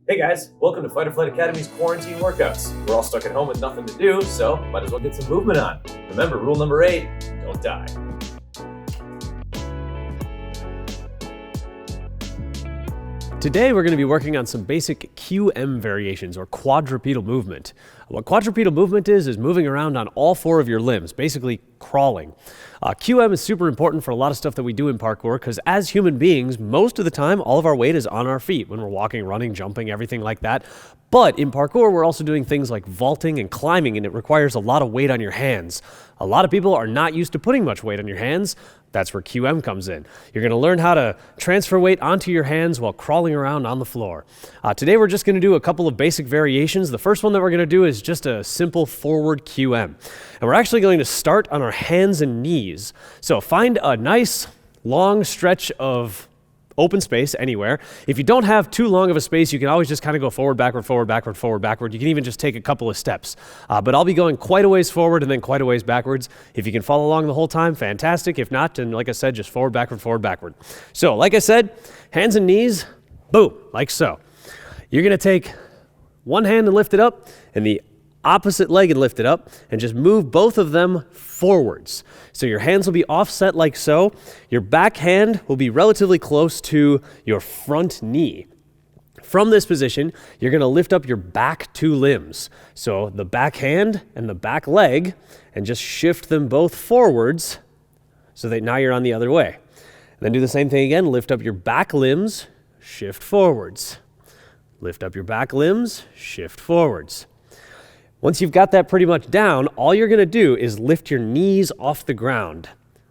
Hey guys, welcome to Fight or Flight Academy's quarantine workouts. We're all stuck at home with nothing to do, so might as well get some movement on. Remember, rule number 8, don't die. Today we're going to be working on some basic QM variations, or quadrupedal movement. What quadrupedal movement is moving around on all 4 of your limbs, basically crawling. QM is super important for a lot of stuff that we do in parkour because as human beings, most of the time, all of our weight is on our feet when we're walking, running, jumping, everything like that. But in parkour, we're also doing things like vaulting and climbing, and it requires a lot of weight on your hands. A lot of people are not used to putting much weight on your hands. That's where QM comes in. You're going to learn how to transfer weight onto your hands while crawling around on the floor. Today we're just going to do a couple of basic variations. The first one that we're going to do is just a simple forward QM. And we're actually going to start on our hands and knees. So find a nice long stretch of open space anywhere. If you don't have too long of a space, you can always just kind of go forward, backward, forward, backward, forward, backward. You can even just take a couple of steps. But I'll be going quite a ways forward and then quite a ways backwards. If you can follow along the whole time, fantastic. If not, then like I said, just forward, backward, forward, backward. So like I said, hands and knees, boom, like so. You're going to take one hand and lift it up, and the opposite leg and lift it up, and just move both of them forwards. So your hands will be offset like so. Your back hand will be relatively close to your front knee. From this position, you're going to lift up your back 2 limbs. So the back hand and the back leg, and just shift them both forwards so that now you're on the other way. And then do the same thing again. Lift up your back limbs, shift forwards. Lift up your back limbs, shift forwards. Once you've got that pretty much down, all you're going to do is lift your knees off the ground,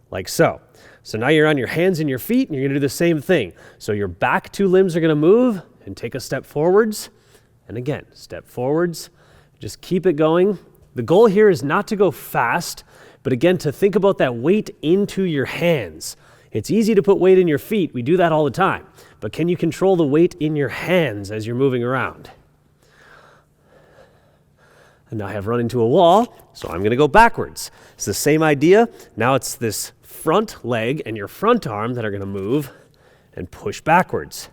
like so. So now you're on your hands and your feet, and you're going to do the same thing. So your back 2 limbs are going to move and take a step forwards, and again, step forwards. Just keep it going. The goal here is not to go fast, but again, to think about that weight into your hands. It's easy to put weight in your feet. We do that all the time. But can you control the weight in your hands as you're moving around? And now I have run into a wall, so I'm going to go backwards. It's the same idea. Now it's this front leg and your front arm that are going to move and push backwards.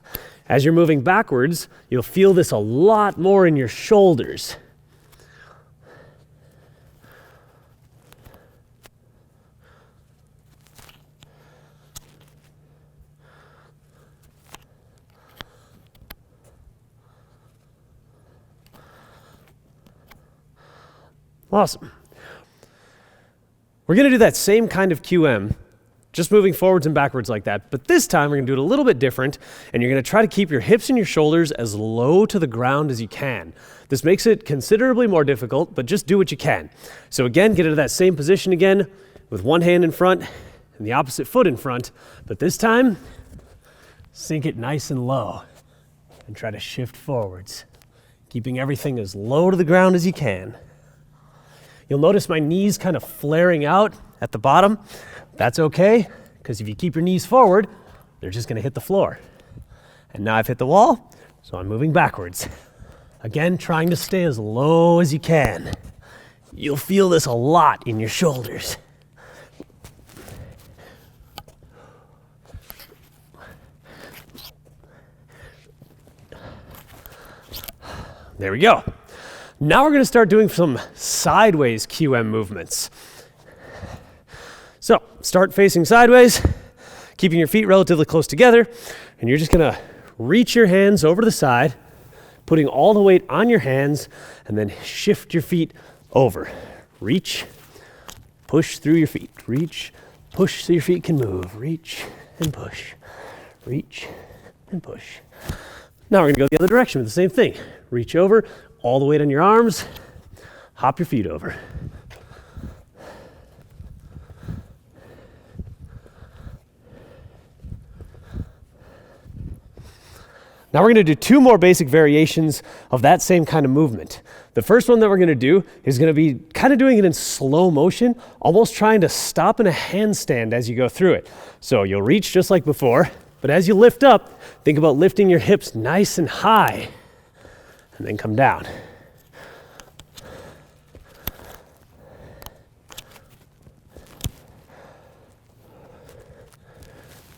As you're moving backwards, you'll feel this a lot more in your shoulders. Awesome. We're going to do that same kind of QM, just moving forwards and backwards like that, but this time we're going to do it a little bit different, and you're going to try to keep your hips and your shoulders as low to the ground as you can. This makes it considerably more difficult, but just do what you can. So again, get into that same position again, with one hand in front and the opposite foot in front, but this time, sink it nice and low, and try to shift forwards, keeping everything as low to the ground as you can. You'll notice my knees kind of flaring out at the bottom. That's okay, because if you keep your knees forward, they're just going to hit the floor. And now I've hit the wall, so I'm moving backwards. Again, trying to stay as low as you can. You'll feel this a lot in your shoulders. There we go. Now we're going to start doing some sideways QM movements. So start facing sideways, keeping your feet relatively close together, and you're just going to reach your hands over to the side, putting all the weight on your hands, and then shift your feet over. Reach, push through your feet. Reach, push so your feet can move. Reach and push. Reach and push. Now we're going to go the other direction with the same thing. Reach over, all the weight on your arms, hop your feet over. Now we're going to do 2 more basic variations of that same kind of movement. The first one that we're going to do is going to be kind of doing it in slow motion, almost trying to stop in a handstand as you go through it. So you'll reach just like before, but as you lift up, think about lifting your hips nice and high, and then come down.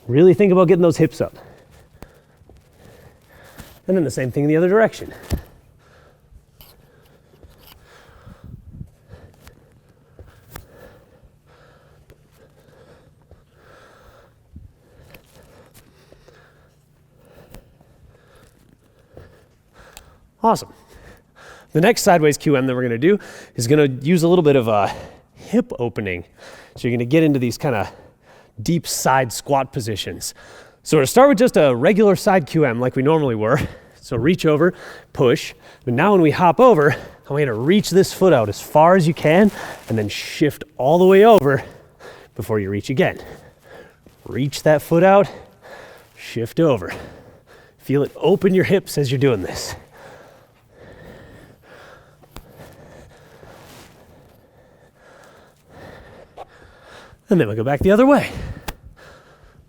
Really think about getting those hips up. And then the same thing in the other direction. Awesome. The next sideways QM that we're going to do is going to use a little bit of a hip opening. So you're going to get into these kind of deep side squat positions. So we're going to start with just a regular side QM like we normally were. So reach over, push. But now when we hop over, I want you to reach this foot out as far as you can and then shift all the way over before you reach again. Reach that foot out, shift over. Feel it open your hips as you're doing this. And then we'll go back the other way.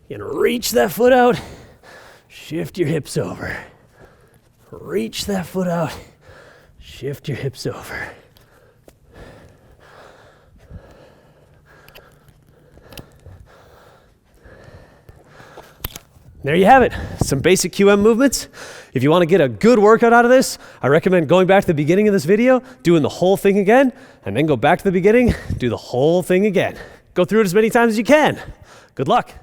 You're gonna reach that foot out, shift your hips over. Reach that foot out, shift your hips over. There you have it, some basic QM movements. If you want to get a good workout out of this, I recommend going back to the beginning of this video, doing the whole thing again, and then go back to the beginning, do the whole thing again. Go through it as many times as you can. Good luck.